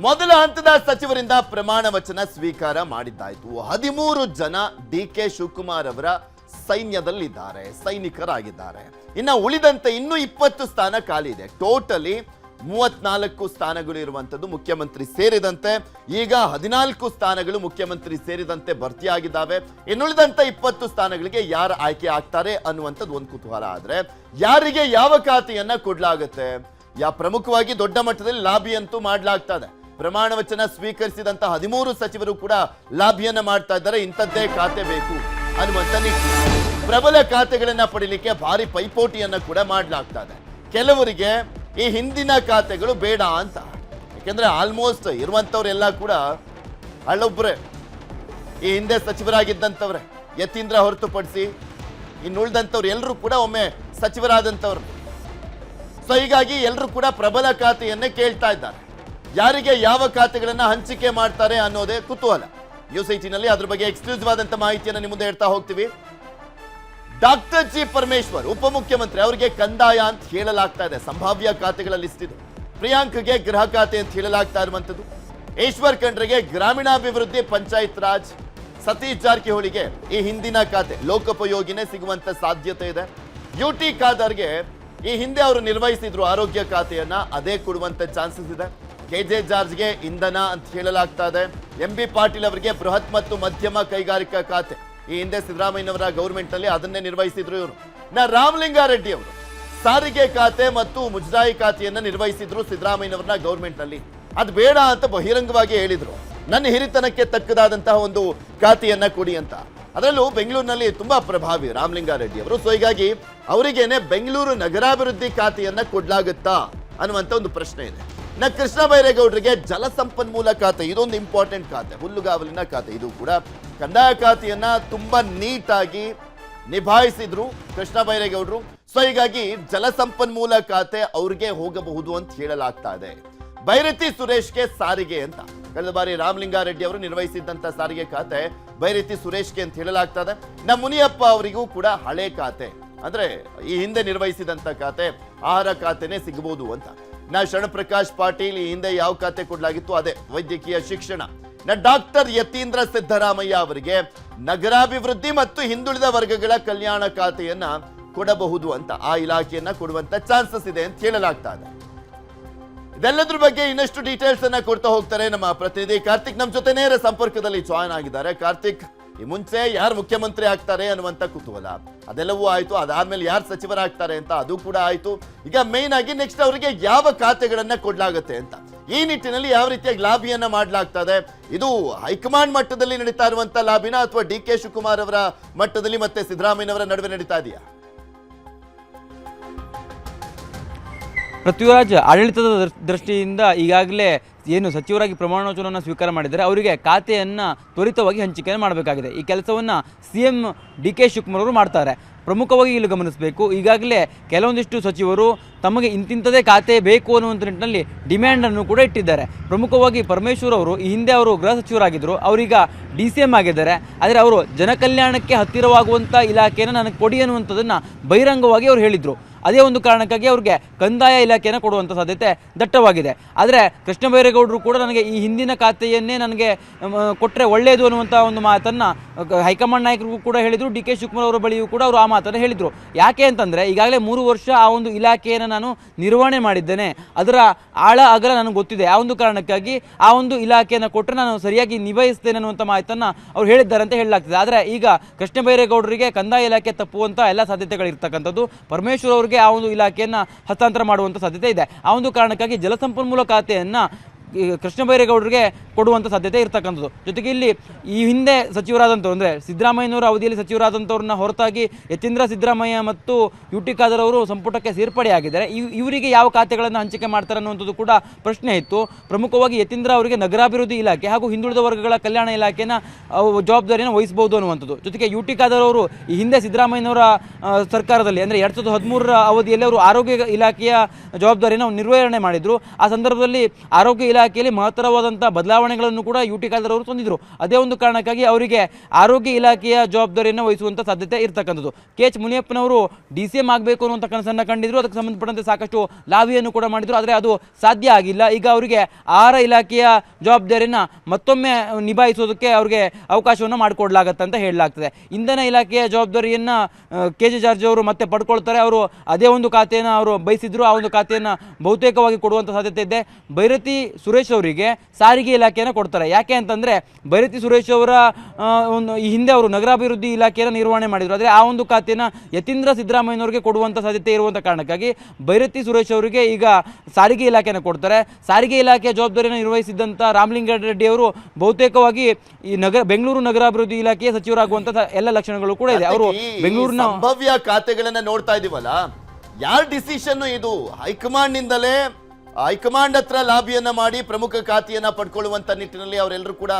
ಮೊದಲ ಹಂತದ ಸಚಿವರಿಂದ ಪ್ರಮಾಣ ವಚನ ಸ್ವೀಕಾರ ಮಾಡಿದ್ದಾಯಿತು. 13 ಜನ ಡಿ.ಕೆ. ಶಿವಕುಮಾರ್ ಅವರ ಸೈನ್ಯದಲ್ಲಿದ್ದಾರೆ, ಸೈನಿಕರಾಗಿದ್ದಾರೆ. ಇನ್ನು ಉಳಿದಂತೆ ಇನ್ನೂ 20 ಸ್ಥಾನ ಖಾಲಿ ಇದೆ. ಟೋಟಲಿ 34 ಸ್ಥಾನಗಳು ಇರುವಂತದ್ದು ಮುಖ್ಯಮಂತ್ರಿ ಸೇರಿದಂತೆ. ಈಗ 14 ಸ್ಥಾನಗಳು ಮುಖ್ಯಮಂತ್ರಿ ಸೇರಿದಂತೆ ಭರ್ತಿಯಾಗಿದ್ದಾವೆ. ಇನ್ನುಳಿದಂತೆ 20 ಸ್ಥಾನಗಳಿಗೆ ಯಾರು ಆಯ್ಕೆ ಆಗ್ತಾರೆ ಅನ್ನುವಂಥದ್ದು ಒಂದು ಕುತೂಹಲ. ಆದ್ರೆ ಯಾರಿಗೆ ಯಾವ ಖಾತೆಯನ್ನ ಕೊಡ್ಲಾಗುತ್ತೆ? ಪ್ರಮುಖವಾಗಿ ದೊಡ್ಡ ಮಟ್ಟದಲ್ಲಿ ಲಾಬಿ ಅಂತೂ ಮಾಡ್ಲಾಗ್ತಾ ಇದೆ. ಪ್ರಮಾಣ ವಚನ ಸ್ವೀಕರಿಸಿದಂತ 13 ಸಚಿವರು ಕೂಡ ಲಾಬಿಯನ್ನ ಮಾಡ್ತಾ ಇದ್ದಾರೆ. ಇಂಥದ್ದೇ ಖಾತೆ ಬೇಕು ಅನ್ನುವಂತ ನಿಟ್ಟಿನಲ್ಲಿ ಪ್ರಬಲ ಖಾತೆಗಳನ್ನ ಪಡಿಲಿಕ್ಕೆ ಭಾರಿ ಪೈಪೋಟಿಯನ್ನ ಕೂಡ ಮಾಡ್ಲಾಗ್ತಾ ಇದೆ. ಕೆಲವರಿಗೆ ಈ ಹಿಂದಿನ ಖಾತೆಗಳು ಬೇಡ ಅಂತ, ಯಾಕೆಂದ್ರೆ ಆಲ್ಮೋಸ್ಟ್ ಇರುವಂತವ್ರೆಲ್ಲ ಕೂಡ ಹಳ್ಳೊಬ್ರೆ, ಈ ಹಿಂದೆ ಸಚಿವರಾಗಿದ್ದಂಥವ್ರೆ, ಯತೀಂದ್ರ ಹೊರತುಪಡಿಸಿ ಇನ್ನುಳಿದಂಥವ್ರು ಎಲ್ಲರೂ ಕೂಡ ಒಮ್ಮೆ ಸಚಿವರಾದಂಥವ್ರು. ಸೊ ಹೀಗಾಗಿ ಎಲ್ಲರೂ ಕೂಡ ಪ್ರಬಲ ಖಾತೆಯನ್ನೇ ಕೇಳ್ತಾ ಇದ್ದಾರೆ. ಯಾರಿಗೆ ಯಾವ ಖಾತೆಗಳನ್ನ ಹಂಚಿಕೆ ಮಾಡ್ತಾರೆ ಅನ್ನೋದೇ ಕುತೂಹಲ. ನ್ಯೂಸ್ 18ನಲ್ಲಿ ಅದ್ರ ಬಗ್ಗೆ ಎಕ್ಸ್ಕ್ಲೂಸಿವ್ ಆದಂತ ಮಾಹಿತಿಯನ್ನು ನಿಮ್ಮ ಮುಂದೆ ಹೇಳ್ತಾ ಹೋಗ್ತೀವಿ. ಡಾಕ್ಟರ್ ಜಿ ಪರಮೇಶ್ವರ್ ಉಪಮುಖ್ಯಮಂತ್ರಿ, ಅವರಿಗೆ ಕಂದಾಯ ಅಂತ ಹೇಳಲಾಗ್ತಾ ಇದೆ. ಸಂಭಾವ್ಯ ಖಾತೆಗಳ ಲಿಸ್ಟ್ ಇದು. ಪ್ರಿಯಾಂಕ್ಗೆ ಗೃಹ ಖಾತೆ ಅಂತ ಹೇಳಲಾಗ್ತಾ ಇರುವಂತದ್ದು. ಈಶ್ವರ್ ಖಂಡ್ರೆಗೆ ಗ್ರಾಮೀಣಾಭಿವೃದ್ಧಿ ಪಂಚಾಯತ್ ರಾಜ್, ಸತೀಶ್ ಜಾರಕಿಹೊಳಿಗೆ ಈ ಹಿಂದಿನ ಖಾತೆ ಲೋಕೋಪಯೋಗಿನೇ ಸಿಗುವಂತ ಸಾಧ್ಯತೆ ಇದೆ. ಯುಟಿ ಖಾದರ್ಗೆ ಈ ಹಿಂದೆ ಅವರು ನಿರ್ವಹಿಸಿದ್ರು ಆರೋಗ್ಯ ಖಾತೆಯನ್ನ, ಅದೇ ಕೊಡುವಂತ ಚಾನ್ಸಸ್ ಇದೆ. ಕೆಜೆ ಜಾರ್ಜ್ಗೆ ಇಂಧನ ಅಂತ ಹೇಳಲಾಗ್ತಾ ಇದೆ. ಎಂಬಿ ಪಾಟೀಲ್ ಅವರಿಗೆ ಬೃಹತ್ ಮತ್ತು ಮಧ್ಯಮ ಕೈಗಾರಿಕಾ ಖಾತೆ, ಈ ಹಿಂದೆ ಸಿದ್ದರಾಮಯ್ಯನವರ ಗೌರ್ಮೆಂಟ್ ನಲ್ಲಿ ಅದನ್ನೇ ನಿರ್ವಹಿಸಿದ್ರು ಇವರು. ರಾಮಲಿಂಗಾರೆಡ್ಡಿ ಅವರು ಸಾರಿಗೆ ಖಾತೆ ಮತ್ತು ಮುಜರಾಯಿ ಖಾತೆಯನ್ನ ನಿರ್ವಹಿಸಿದ್ರು ಸಿದ್ದರಾಮಯ್ಯನವರ ಗೌರ್ಮೆಂಟ್ ನಲ್ಲಿ. ಅದು ಬೇಡ ಅಂತ ಬಹಿರಂಗವಾಗಿ ಹೇಳಿದ್ರು. ನನ್ನ ಹಿರಿತನಕ್ಕೆ ತಕ್ಕದಾದಂತಹ ಒಂದು ಖಾತೆಯನ್ನ ಕೊಡಿ ಅಂತ. ಅದರಲ್ಲೂ ಬೆಂಗಳೂರಿನಲ್ಲಿ ತುಂಬಾ ಪ್ರಭಾವಿ ರಾಮಲಿಂಗಾರೆಡ್ಡಿ ಅವರು. ಸೊ ಹೀಗಾಗಿ ಅವರಿಗೇನೆ ಬೆಂಗಳೂರು ನಗರಾಭಿವೃದ್ಧಿ ಖಾತೆಯನ್ನ ಕೊಡ್ಲಾಗುತ್ತಾ ಅನ್ನುವಂತ ಒಂದು ಪ್ರಶ್ನೆ ಇದೆ. ಕೃಷ್ಣ ಬೈರೇಗೌಡರಿಗೆ ಜಲಸಂಪನ್ಮೂಲ ಖಾತೆ, ಇದೊಂದು ಇಂಪಾರ್ಟೆಂಟ್ ಖಾತೆ, ಹುಲ್ಲುಗಾವಲಿನ ಖಾತೆ. ಇದು ಕೂಡ ಕಂದಾಯ ಖಾತೆಯನ್ನ ತುಂಬಾ ನೀಟಾಗಿ ನಿಭಾಯಿಸಿದ್ರು ಕೃಷ್ಣ ಬೈರೇಗೌಡರು. ಸೊ ಹೀಗಾಗಿ ಜಲಸಂಪನ್ಮೂಲ ಖಾತೆ ಅವ್ರಿಗೆ ಹೋಗಬಹುದು ಅಂತ ಹೇಳಲಾಗ್ತಾ ಇದೆ. ಬೈರತಿ ಸುರೇಶ್ಗೆ ಸಾರಿಗೆ ಅಂತ, ಕಳೆದ ಬಾರಿ ರಾಮಲಿಂಗಾರೆಡ್ಡಿ ಅವರು ನಿರ್ವಹಿಸಿದ್ದಂತ ಸಾರಿಗೆ ಖಾತೆ ಬೈರತಿ ಸುರೇಶ್ಗೆ ಅಂತ ಹೇಳಲಾಗ್ತಾ ಇದೆ. ಮುನಿಯಪ್ಪ ಅವರಿಗೂ ಕೂಡ ಹಳೆ ಖಾತೆ, ಅಂದ್ರೆ ಈ ಹಿಂದೆ ನಿರ್ವಹಿಸಿದಂತ ಖಾತೆ, ಆಹಾರ ಖಾತೆನೆ ಸಿಗಬಹುದು ಅಂತ. ಶರಣಪ್ರಕಾಶ್ ಪಾಟೀಲ್ ಈ ಹಿಂದೆ ಯಾವ ಖಾತೆ ಕೊಡಲಾಗಿತ್ತು, ಅದೇ ವೈದ್ಯಕೀಯ ಶಿಕ್ಷಣ. ಡಾಕ್ಟರ್ ಯತೀಂದ್ರ ಸಿದ್ದರಾಮಯ್ಯ ಅವರಿಗೆ ನಗರಾಭಿವೃದ್ಧಿ ಮತ್ತು ಹಿಂದುಳಿದ ವರ್ಗಗಳ ಕಲ್ಯಾಣ ಖಾತೆಯನ್ನ ಕೊಡಬಹುದು ಅಂತ, ಆ ಇಲಾಖೆಯನ್ನ ಕೊಡುವಂತ ಚಾನ್ಸಸ್ ಇದೆ ಅಂತ ಹೇಳಲಾಗ್ತಾ ಇದೆ. ಇದೆಲ್ಲದ್ರ ಬಗ್ಗೆ ಇನ್ನಷ್ಟು ಡೀಟೇಲ್ಸ್ ಅನ್ನ ಕೊಡ್ತಾ ಹೋಗ್ತಾರೆ ನಮ್ಮ ಪ್ರತಿನಿಧಿ ಕಾರ್ತಿಕ್. ನಮ್ಮ ಜೊತೆ ನೇರ ಸಂಪರ್ಕದಲ್ಲಿ ಜಾಯ್ನ್ ಆಗಿದ್ದಾರೆ. ಕಾರ್ತಿಕ್, ಈ ಮುಂಚೆ ಯಾರು ಮುಖ್ಯಮಂತ್ರಿ ಆಗ್ತಾರೆ ಅನ್ನುವಂತ ಕುತೂಹಲ ಅದೆಲ್ಲವೂ ಆಯ್ತು. ಅದಾದ್ಮೇಲೆ ಯಾರು ಸಚಿವರಾಗ್ತಾರೆ ಅಂತ ಅದು ಕೂಡ ಆಯ್ತು. ಈಗ ಮೇನ್ ಆಗಿ ನೆಕ್ಸ್ಟ್ ಅವರಿಗೆ ಯಾವ ಖಾತೆಗಳನ್ನ ಕೊಡ್ಲಾಗತ್ತೆ ಅಂತ, ಈ ನಿಟ್ಟಿನಲ್ಲಿ ಯಾವ ರೀತಿಯಾಗಿ ಲಾಬಿಯನ್ನ ಮಾಡ್ಲಾಗ್ತದೆ? ಇದು ಹೈಕಮಾಂಡ್ ಮಟ್ಟದಲ್ಲಿ ನಡೀತಾ ಇರುವಂತ ಲಾಬಿನ ಅಥವಾ ಡಿ.ಕೆ. ಶಿವಕುಮಾರ್ ಅವರ ಮಟ್ಟದಲ್ಲಿ ಮತ್ತೆ ಸಿದ್ದರಾಮಯ್ಯನವರ ನಡುವೆ ನಡೀತಾ ಇದೆಯಾ? ಪೃಥ್ವಿರಾಜ್, ಆಡಳಿತದ ದೃಷ್ಟಿಯಿಂದ ಈಗಾಗಲೇ ಏನು ಸಚಿವರಾಗಿ ಪ್ರಮಾಣ ವಚನವನ್ನು ಸ್ವೀಕಾರ ಮಾಡಿದ್ದಾರೆ ಅವರಿಗೆ ಖಾತೆಯನ್ನು ತ್ವರಿತವಾಗಿ ಹಂಚಿಕೆಯನ್ನು ಮಾಡಬೇಕಾಗಿದೆ. ಈ ಕೆಲಸವನ್ನು CM ಡಿ.ಕೆ. ಶಿವಕುಮಾರ್ ಅವರು ಮಾಡ್ತಾರೆ. ಪ್ರಮುಖವಾಗಿ ಇಲ್ಲಿ ಗಮನಿಸಬೇಕು, ಈಗಾಗಲೇ ಕೆಲವೊಂದಿಷ್ಟು ಸಚಿವರು ತಮಗೆ ಇಂತಿಂಥದೇ ಖಾತೆ ಬೇಕು ಅನ್ನುವಂಥ ನಿಟ್ಟಿನಲ್ಲಿ ಡಿಮ್ಯಾಂಡನ್ನು ಕೂಡ ಇಟ್ಟಿದ್ದಾರೆ. ಪ್ರಮುಖವಾಗಿ ಪರಮೇಶ್ವರ್ ಅವರು ಈ ಹಿಂದೆ ಅವರು ಗೃಹ ಸಚಿವರಾಗಿದ್ದರು, ಅವರೀಗ DCM ಆಗಿದ್ದಾರೆ. ಆದರೆ ಅವರು ಜನಕಲ್ಯಾಣಕ್ಕೆ ಹತ್ತಿರವಾಗುವಂಥ ಇಲಾಖೆಯನ್ನು ನನಗೆ ಕೊಡಿ ಅನ್ನುವಂಥದ್ದನ್ನು ಬಹಿರಂಗವಾಗಿ ಅವರು ಹೇಳಿದರು. ಅದೇ ಒಂದು ಕಾರಣಕ್ಕಾಗಿ ಅವ್ರಿಗೆ ಕಂದಾಯ ಇಲಾಖೆಯನ್ನು ಕೊಡುವಂಥ ಸಾಧ್ಯತೆ ದಟ್ಟವಾಗಿದೆ. ಆದರೆ ಕೃಷ್ಣ ಬೈರೇಗೌಡರು ಕೂಡ ನನಗೆ ಈ ಹಿಂದಿನ ಖಾತೆಯನ್ನೇ ನನಗೆ ಕೊಟ್ಟರೆ ಒಳ್ಳೆಯದು ಅನ್ನುವಂಥ ಒಂದು ಮಾತನ್ನು ಹೈಕಮಾಂಡ್ ನಾಯಕರಿಗೂ ಕೂಡ ಹೇಳಿದರು. ಡಿ.ಕೆ. ಶಿವಕುಮಾರ್ ಅವರ ಬಳಿಯೂ ಕೂಡ ಅವರು ಆ ಮಾತನ್ನು ಹೇಳಿದರು. ಯಾಕೆ ಅಂತಂದರೆ ಈಗಾಗಲೇ 3 ವರ್ಷ ಆ ಒಂದು ಇಲಾಖೆಯನ್ನು ನಾನು ನಿರ್ವಹಣೆ ಮಾಡಿದ್ದೇನೆ, ಅದರ ಆಳ ಅಗಲ ನನಗೆ ಗೊತ್ತಿದೆ. ಆ ಒಂದು ಕಾರಣಕ್ಕಾಗಿ ಆ ಒಂದು ಇಲಾಖೆಯನ್ನು ಕೊಟ್ಟರೆ ನಾನು ಸರಿಯಾಗಿ ನಿಭಾಯಿಸ್ತೇನೆ ಅನ್ನುವಂಥ ಮಾತನ್ನು ಅವ್ರು ಹೇಳಿದ್ದಾರೆ ಅಂತ ಹೇಳಲಾಗ್ತದೆ. ಆದರೆ ಈಗ ಕೃಷ್ಣ ಬೈರೇಗೌಡರಿಗೆ ಕಂದಾಯ ಇಲಾಖೆ ತಪ್ಪುವಂಥ ಎಲ್ಲ ಸಾಧ್ಯತೆಗಳಿರ್ತಕ್ಕಂಥದ್ದು. ಪರಮೇಶ್ವರ್ ಅವರಿಗೆ ಆ ಒಂದು ಇಲಾಖೆಯನ್ನು ಹಸ್ತಾಂತರ ಮಾಡುವಂಥ ಸಾಧ್ಯತೆ ಇದೆ. ಆ ಒಂದು ಕಾರಣಕ್ಕಾಗಿ ಜಲಸಂಪನ್ಮೂಲ ಖಾತೆಯನ್ನು ಕೃಷ್ಣ ಬೈರೇಗೌಡರಿಗೆ ಕೊಡುವಂಥ ಸಾಧ್ಯತೆ ಇರ್ತಕ್ಕಂಥದ್ದು. ಜೊತೆಗೆ ಇಲ್ಲಿ ಈ ಹಿಂದೆ ಸಚಿವರಾದಂಥವ್ರು ಅಂದರೆ ಸಿದ್ದರಾಮಯ್ಯನವರ ಅವಧಿಯಲ್ಲಿ ಸಚಿವರಾದಂಥವ್ರನ್ನ ಹೊರತಾಗಿ ಯತೀಂದ್ರ ಸಿದ್ದರಾಮಯ್ಯ ಮತ್ತು ಯುಟಿ ಖಾದರ್ ಅವರು ಸಂಪುಟಕ್ಕೆ ಸೇರ್ಪಡೆಯಾಗಿದ್ದಾರೆ. ಇವರಿಗೆ ಯಾವ ಖಾತೆಗಳನ್ನು ಹಂಚಿಕೆ ಮಾಡ್ತಾರೆ ಅನ್ನುವಂಥದ್ದು ಕೂಡ ಪ್ರಶ್ನೆ ಇತ್ತು. ಪ್ರಮುಖವಾಗಿ ಯತೀಂದ್ರ ಅವರಿಗೆ ನಗರಾಭಿವೃದ್ಧಿ ಇಲಾಖೆ ಹಾಗೂ ಹಿಂದುಳಿದ ವರ್ಗಗಳ ಕಲ್ಯಾಣ ಇಲಾಖೆನ ಜವಾಬ್ದಾರಿಯನ್ನು ವಹಿಸಬಹುದು ಅನ್ನುವಂಥದ್ದು. ಜೊತೆಗೆ ಯುಟಿ ಖಾದರ್ ಅವರು ಈ ಹಿಂದೆ ಸಿದ್ದರಾಮಯ್ಯನವರ ಸರ್ಕಾರದಲ್ಲಿ ಅಂದರೆ 2013ರ ಅವಧಿಯಲ್ಲಿ ಅವರು ಆರೋಗ್ಯ ಇಲಾಖೆಯ ಜವಾಬ್ದಾರಿಯನ್ನು ನಿರ್ವಹಣೆ ಮಾಡಿದರು. ಆ ಸಂದರ್ಭದಲ್ಲಿ ಆರೋಗ್ಯ ಇಲಾಖೆಯಲ್ಲಿ ಮಹತ್ತರವಾದಂಥ ಬದಲಾವಣೆಗಳನ್ನು ಕೂಡ ಯು ಟಿ ಖಾದರ್ ಅವರು ತಂದಿದ್ರು. ಅದೇ ಒಂದು ಕಾರಣಕ್ಕಾಗಿ ಅವರಿಗೆ ಆರೋಗ್ಯ ಇಲಾಖೆಯ ಜವಾಬ್ದಾರಿಯನ್ನು ವಹಿಸುವಂಥ ಸಾಧ್ಯತೆ ಇರ್ತಕ್ಕಂಥದ್ದು. ಕೆ ಎಚ್ ಮುನಿಯಪ್ಪನವರು DCM ಆಗಬೇಕು ಅನ್ನುವಂಥ ಕನಸನ್ನು ಕಂಡಿದ್ರು. ಅದಕ್ಕೆ ಸಂಬಂಧಪಟ್ಟಂತೆ ಸಾಕಷ್ಟು ಲಾಬಿಯನ್ನು ಕೂಡ ಮಾಡಿದ್ರು. ಆದರೆ ಅದು ಸಾಧ್ಯ ಆಗಿಲ್ಲ. ಈಗ ಅವರಿಗೆ ಆಹಾರ ಇಲಾಖೆಯ ಜವಾಬ್ದಾರಿಯನ್ನು ಮತ್ತೊಮ್ಮೆ ನಿಭಾಯಿಸೋದಕ್ಕೆ ಅವರಿಗೆ ಅವಕಾಶವನ್ನು ಮಾಡಿಕೊಡ್ಲಾಗತ್ತೆ ಅಂತ ಹೇಳಲಾಗ್ತದೆ. ಇಂಧನ ಇಲಾಖೆಯ ಜವಾಬ್ದಾರಿಯನ್ನು KJ ಜಾರ್ಜ್ ಅವರು ಮತ್ತೆ ಪಡ್ಕೊಳ್ತಾರೆ. ಅವರು ಅದೇ ಒಂದು ಖಾತೆಯನ್ನು ಅವರು ಬಯಸಿದ್ರು. ಆ ಒಂದು ಖಾತೆಯನ್ನು ಬಹುತೇಕವಾಗಿ ಕೊಡುವಂಥ ಸಾಧ್ಯತೆ ಇದೆ. ಬೈರತಿ ಸುರೇಶ್ ಅವರಿಗೆ ಸಾರಿಗೆ ಇಲಾಖೆಯನ್ನು ಕೊಡ್ತಾರೆ. ಯಾಕೆ ಅಂತಂದರೆ ಬೈರತಿ ಸುರೇಶ್ ಅವರ ಈ ಹಿಂದೆ ಅವರು ನಗರಾಭಿವೃದ್ಧಿ ಇಲಾಖೆಯನ್ನು ನಿರ್ವಹಣೆ ಮಾಡಿದರು. ಆದರೆ ಆ ಒಂದು ಖಾತೆಯನ್ನು ಯತೀಂದ್ರ ಸಿದ್ದರಾಮಯ್ಯನವರಿಗೆ ಕೊಡುವಂಥ ಸಾಧ್ಯತೆ ಇರುವಂಥ ಕಾರಣಕ್ಕಾಗಿ ಬೈರತಿ ಸುರೇಶ್ ಅವರಿಗೆ ಈಗ ಸಾರಿಗೆ ಇಲಾಖೆಯನ್ನು ಕೊಡ್ತಾರೆ. ಸಾರಿಗೆ ಇಲಾಖೆಯ ಜವಾಬ್ದಾರಿಯನ್ನು ನಿರ್ವಹಿಸಿದ್ದಂಥ ರಾಮಲಿಂಗಾರೆಡ್ಡಿ ಅವರು ಬಹುತೇಕವಾಗಿ ಈ ಬೆಂಗಳೂರು ನಗರಾಭಿವೃದ್ಧಿ ಇಲಾಖೆಯ ಸಚಿವರಾಗುವಂಥ ಎಲ್ಲ ಲಕ್ಷಣಗಳು ಕೂಡ ಇದೆ. ಅವರು ಬೆಂಗಳೂರಿನ ಸಂಭವ್ಯ ಖಾತೆಗಳನ್ನ ನೋಡ್ತಾ ಇದೀವಲ್ಲ, ಯಾರ ಡಿಸಿಷನ್ ಇದು? ಹೈಕಮಾಂಡ್ ಹತ್ರ ಲಾಬಿಯನ್ನ ಮಾಡಿ ಪ್ರಮುಖ ಖಾತೆಯನ್ನ ಪಡ್ಕೊಳ್ಳುವಂತ ನಿಟ್ಟಿನಲ್ಲಿ ಅವರೆಲ್ಲರೂ ಕೂಡ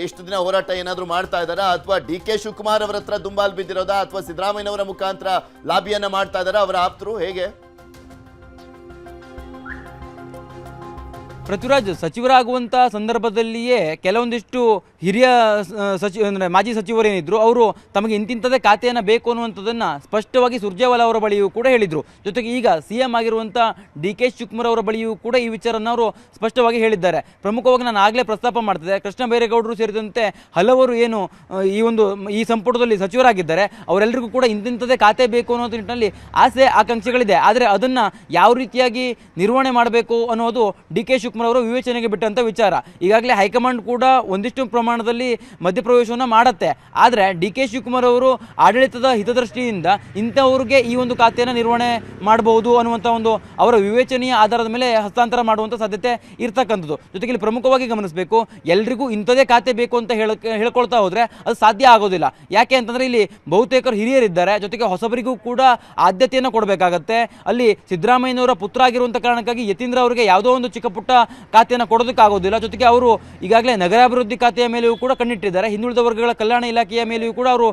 ಎಷ್ಟು ದಿನ ಹೋರಾಟ ಏನಾದ್ರು ಮಾಡ್ತಾ ಇದಾರಾ, ಅಥವಾ DK ಶಿವಕುಮಾರ್ ಅವರ ಹತ್ರ ದುಂಬಾಲ್ ಬಿದ್ದಿರೋದಾ, ಅಥವಾ ಸಿದ್ದರಾಮಯ್ಯನವರ ಮುಖಾಂತರ ಲಾಬಿಯನ್ನ ಮಾಡ್ತಾ ಇದಾರಾ ಅವರ ಆಪ್ತರು? ಹೇಗೆ ಪೃಥ್ವಿರಾಜ್ ಸಚಿವರಾಗುವಂಥ ಸಂದರ್ಭದಲ್ಲಿಯೇ ಕೆಲವೊಂದಿಷ್ಟು ಹಿರಿಯ ಅಂದರೆ ಮಾಜಿ ಸಚಿವರೇನಿದ್ರು ಅವರು ತಮಗೆ ಇಂತಿಂಥದೇ ಖಾತೆಯನ್ನು ಬೇಕು ಅನ್ನುವಂಥದ್ದನ್ನು ಸ್ಪಷ್ಟವಾಗಿ ಸುರ್ಜೇವಾಲಾ ಅವರ ಬಳಿಯೂ ಕೂಡ ಹೇಳಿದರು. ಜೊತೆಗೆ ಈಗ CM ಆಗಿರುವಂಥ DK ಶಿವಕುಮಾರ್ ಅವರ ಬಳಿಯೂ ಕೂಡ ಈ ವಿಚಾರವನ್ನು ಅವರು ಸ್ಪಷ್ಟವಾಗಿ ಹೇಳಿದ್ದಾರೆ. ಪ್ರಮುಖವಾಗಿ ನಾನು ಆಗಲೇ ಪ್ರಸ್ತಾಪ ಮಾಡ್ತಿದ್ದೆ, ಕೃಷ್ಣ ಬೈರೇಗೌಡರು ಸೇರಿದಂತೆ ಹಲವರು ಏನು ಈ ಸಂಪುಟದಲ್ಲಿ ಸಚಿವರಾಗಿದ್ದಾರೆ ಅವರೆಲ್ಲರಿಗೂ ಕೂಡ ಇಂತಿಂಥದೇ ಖಾತೆ ಬೇಕು ಅನ್ನೋ ನಿಟ್ಟಿನಲ್ಲಿ ಆಸೆ ಆಕಾಂಕ್ಷೆಗಳಿದೆ. ಆದರೆ ಅದನ್ನು ಯಾವ ರೀತಿಯಾಗಿ ನಿರ್ವಹಣೆ ಮಾಡಬೇಕು ಅನ್ನೋದು DK ಶಿವಕುಮಾರ್ ಅವರು ವಿವೇಚನೆಗೆ ಬಿಟ್ಟಂತ ವಿಚಾರ. ಈಗಾಗಲೇ ಹೈಕಮಾಂಡ್ ಕೂಡ ಒಂದಿಷ್ಟು ಪ್ರಮಾಣದಲ್ಲಿ ಮಧ್ಯಪ್ರವೇಶವನ್ನು ಮಾಡುತ್ತೆ. ಆದರೆ DK ಶಿವಕುಮಾರ್ ಅವರು ಆಡಳಿತದ ಹಿತದೃಷ್ಟಿಯಿಂದ ಇಂಥವ್ರಿಗೆ ಈ ಒಂದು ಖಾತೆಯನ್ನು ನಿರ್ವಹಣೆ ಮಾಡಬಹುದು ಅನ್ನುವಂಥ ಒಂದು ಅವರ ವಿವೇಚನೆಯ ಆಧಾರದ ಮೇಲೆ ಹಸ್ತಾಂತರ ಮಾಡುವಂಥ ಸಾಧ್ಯತೆ ಇರ್ತಕ್ಕಂಥದ್ದು. ಜೊತೆಗೆ ಇಲ್ಲಿ ಪ್ರಮುಖವಾಗಿ ಗಮನಿಸಬೇಕು, ಎಲ್ರಿಗೂ ಇಂಥದೇ ಖಾತೆ ಬೇಕು ಅಂತ ಹೇಳ್ಕೊಳ್ತಾ ಹೋದ್ರೆ ಅದು ಸಾಧ್ಯ ಆಗೋದಿಲ್ಲ. ಯಾಕೆ ಅಂತಂದ್ರೆ ಇಲ್ಲಿ ಬಹುತೇಕರು ಹಿರಿಯರಿದ್ದಾರೆ. ಜೊತೆಗೆ ಹೊಸಬರಿಗೂ ಕೂಡ ಆದ್ಯತೆಯನ್ನು ಕೊಡಬೇಕಾಗತ್ತೆ. ಅಲ್ಲಿ ಸಿದ್ದರಾಮಯ್ಯನವರ ಪುತ್ರ ಆಗಿರುವಂಥ ಕಾರಣಕ್ಕಾಗಿ ಯತೀಂದ್ರ ಅವರಿಗೆ ಯಾವುದೋ ಒಂದು ಚಿಕ್ಕ ಪುಟ್ಟ ಖಾತೆಯನ್ನು ಕೊಡೋದಕ್ಕಾಗೋದಿಲ್ಲ. ಜೊತೆಗೆ ಅವರು ಈಗಾಗಲೇ ನಗರಾಭಿವೃದ್ಧಿ ಖಾತೆಯ ಮೇಲೆಯೂ ಕೂಡ ಕಣ್ಣಿಟ್ಟಿದ್ದಾರೆ. ಹಿಂದುಳಿದ ವರ್ಗಗಳ ಕಲ್ಯಾಣ ಇಲಾಖೆಯ ಮೇಲೆಯೂ ಕೂಡ ಅವರು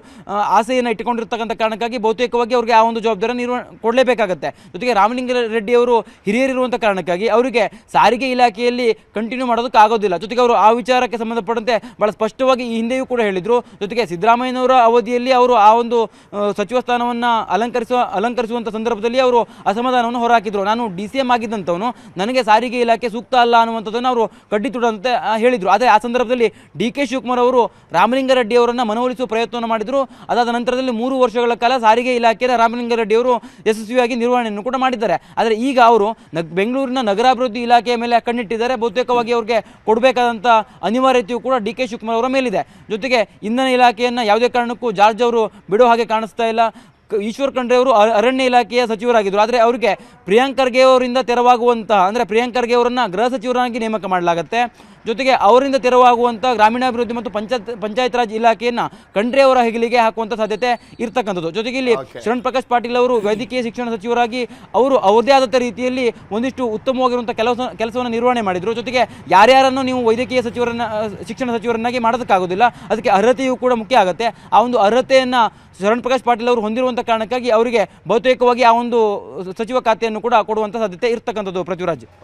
ಆಸೆಯನ್ನು ಇಟ್ಟುಕೊಂಡಿರ್ತಕ್ಕಂಥ ಕಾರಣಕ್ಕಾಗಿ ಬಹುತೇಕವಾಗಿ ಅವರಿಗೆ ಆ ಒಂದು ಜವಾಬ್ದಾರಿ ಕೊಡಲೇಬೇಕಾಗತ್ತೆ. ಜೊತೆಗೆ ರಾಮಲಿಂಗಾರೆಡ್ಡಿ ಅವರು ಹಿರಿಯರಿರುವಂಥ ಕಾರಣಕ್ಕಾಗಿ ಅವರಿಗೆ ಸಾರಿಗೆ ಇಲಾಖೆಯಲ್ಲಿ ಕಂಟಿನ್ಯೂ ಮಾಡೋದಕ್ಕಾಗೋದಿಲ್ಲ. ಜೊತೆಗೆ ಅವರು ಆ ವಿಚಾರಕ್ಕೆ ಸಂಬಂಧಪಟ್ಟಂತೆ ಬಹಳ ಸ್ಪಷ್ಟವಾಗಿ ಈ ಹಿಂದೆಯೂ ಕೂಡ ಹೇಳಿದರು. ಜೊತೆಗೆ ಸಿದ್ದರಾಮಯ್ಯನವರ ಅವಧಿಯಲ್ಲಿ ಅವರು ಆ ಒಂದು ಸಚಿವ ಸ್ಥಾನವನ್ನು ಅಲಂಕರಿಸುವಂಥ ಸಂದರ್ಭದಲ್ಲಿ ಅವರು ಅಸಮಾಧಾನವನ್ನು ಹೊರಹಾಕಿದ್ರು. ನಾನು DCM ಆಗಿದ್ದಂಥವನು, ನನಗೆ ಸಾರಿಗೆ ಇಲಾಖೆ ಸೂಕ್ತ ಅಲ್ಲ ಅನ್ನುವಂಥದ್ದನ್ನು ಅವರು ಕಡ್ಡಿತುಡಂತೆ ಹೇಳಿದರು. ಆದರೆ ಆ ಸಂದರ್ಭದಲ್ಲಿ DK ಶಿವಕುಮಾರ್ ಅವರು ರಾಮಲಿಂಗಾರೆಡ್ಡಿ ಅವರನ್ನು ಮನವೊಲಿಸುವ ಪ್ರಯತ್ನವನ್ನು ಮಾಡಿದರು. ಅದಾದ ನಂತರದಲ್ಲಿ 3 ವರ್ಷಗಳ ಕಾಲ ಸಾರಿಗೆ ಇಲಾಖೆಯ ರಾಮಲಿಂಗಾರೆಡ್ಡಿ ಅವರು ಯಶಸ್ವಿಯಾಗಿ ನಿರ್ವಹಣೆಯನ್ನು ಕೂಡ ಮಾಡಿದ್ದಾರೆ. ಆದರೆ ಈಗ ಅವರು ಬೆಂಗಳೂರಿನ ನಗರಾಭಿವೃದ್ಧಿ ಇಲಾಖೆಯ ಮೇಲೆ ಕಣ್ಣಿಟ್ಟಿದ್ದಾರೆ. ಬಹುತೇಕವಾಗಿ ಅವರಿಗೆ ಕೊಡಬೇಕಾದಂಥ ಅನಿವಾರ್ಯತೆಯೂ ಕೂಡ DK ಶಿವಕುಮಾರ್ ಅವರ ಮೇಲಿದೆ. ಜೊತೆಗೆ ಇಂಧನ ಇಲಾಖೆಯನ್ನು ಯಾವುದೇ ಕಾರಣಕ್ಕೂ ಜಾರ್ಜ್ ಅವರು ಬಿಡೋ ಹಾಗೆ ಕಾಣಿಸ್ತಾ ಇಲ್ಲ. ಈಶ್ವರ್ ಖಂಡ್ರೆ ಅವರು ಅರಣ್ಯ ಇಲಾಖೆಯ ಸಚಿವರಾಗಿದ್ದರು. ಆದರೆ ಅವರಿಗೆ ಪ್ರಿಯಾಂಕ್ ಖರ್ಗೆ ಅವರಿಂದ ತೆರವಾಗುವಂತಹ ಅಂದರೆ ಪ್ರಿಯಾಂಕ್ ಖರ್ಗೆ ಅವರನ್ನು ಗೃಹ ಸಚಿವರಾಗಿ ನೇಮಕ ಮಾಡಲಾಗುತ್ತೆ. ಜೊತೆಗೆ ಅವರಿಂದ ತೆರವಾಗುವಂಥ ಗ್ರಾಮೀಣಾಭಿವೃದ್ಧಿ ಮತ್ತು ಪಂಚಾಯತ್ ರಾಜ್ ಇಲಾಖೆಯನ್ನು ಖಂಡ್ರೆ ಅವರ ಹೆಗಲಿಗೆ ಹಾಕುವಂಥ ಸಾಧ್ಯತೆ ಇರ್ತಕ್ಕಂಥದ್ದು. ಜೊತೆಗೆ ಇಲ್ಲಿ ಶರಣ್ ಪ್ರಕಾಶ್ ಪಾಟೀಲ್ ಅವರು ವೈದ್ಯಕೀಯ ಶಿಕ್ಷಣ ಸಚಿವರಾಗಿ ಅವರು ಅವರದೇ ಆದ ರೀತಿಯಲ್ಲಿ ಒಂದಿಷ್ಟು ಉತ್ತಮವಾಗಿರುವಂಥ ಕೆಲಸವನ್ನು ನಿರ್ವಹಣೆ ಮಾಡಿದರು. ಜೊತೆಗೆ ಯಾರ್ಯಾರನ್ನು ನೀವು ವೈದ್ಯಕೀಯ ಶಿಕ್ಷಣ ಸಚಿವರನ್ನಾಗಿ ಮಾಡೋದಕ್ಕಾಗೋದಿಲ್ಲ, ಅದಕ್ಕೆ ಅರ್ಹತೆಯೂ ಕೂಡ ಮುಖ್ಯ ಆಗುತ್ತೆ. ಆ ಒಂದು ಅರ್ಹತೆಯನ್ನು ಶರಣ್ ಪ್ರಕಾಶ್ ಪಾಟೀಲ್ ಅವರು ಹೊಂದಿರುವಂಥ ಕಾರಣಕ್ಕಾಗಿ ಅವರಿಗೆ ಬಹುತೇಕವಾಗಿ ಆ ಒಂದು ಸಚಿವ ಖಾತೆಯನ್ನು ಕೂಡ ಕೊಡುವಂಥ ಸಾಧ್ಯತೆ ಇರ್ತಕ್ಕಂಥದ್ದು. ಪೃಥ್ವಿರಾಜ್.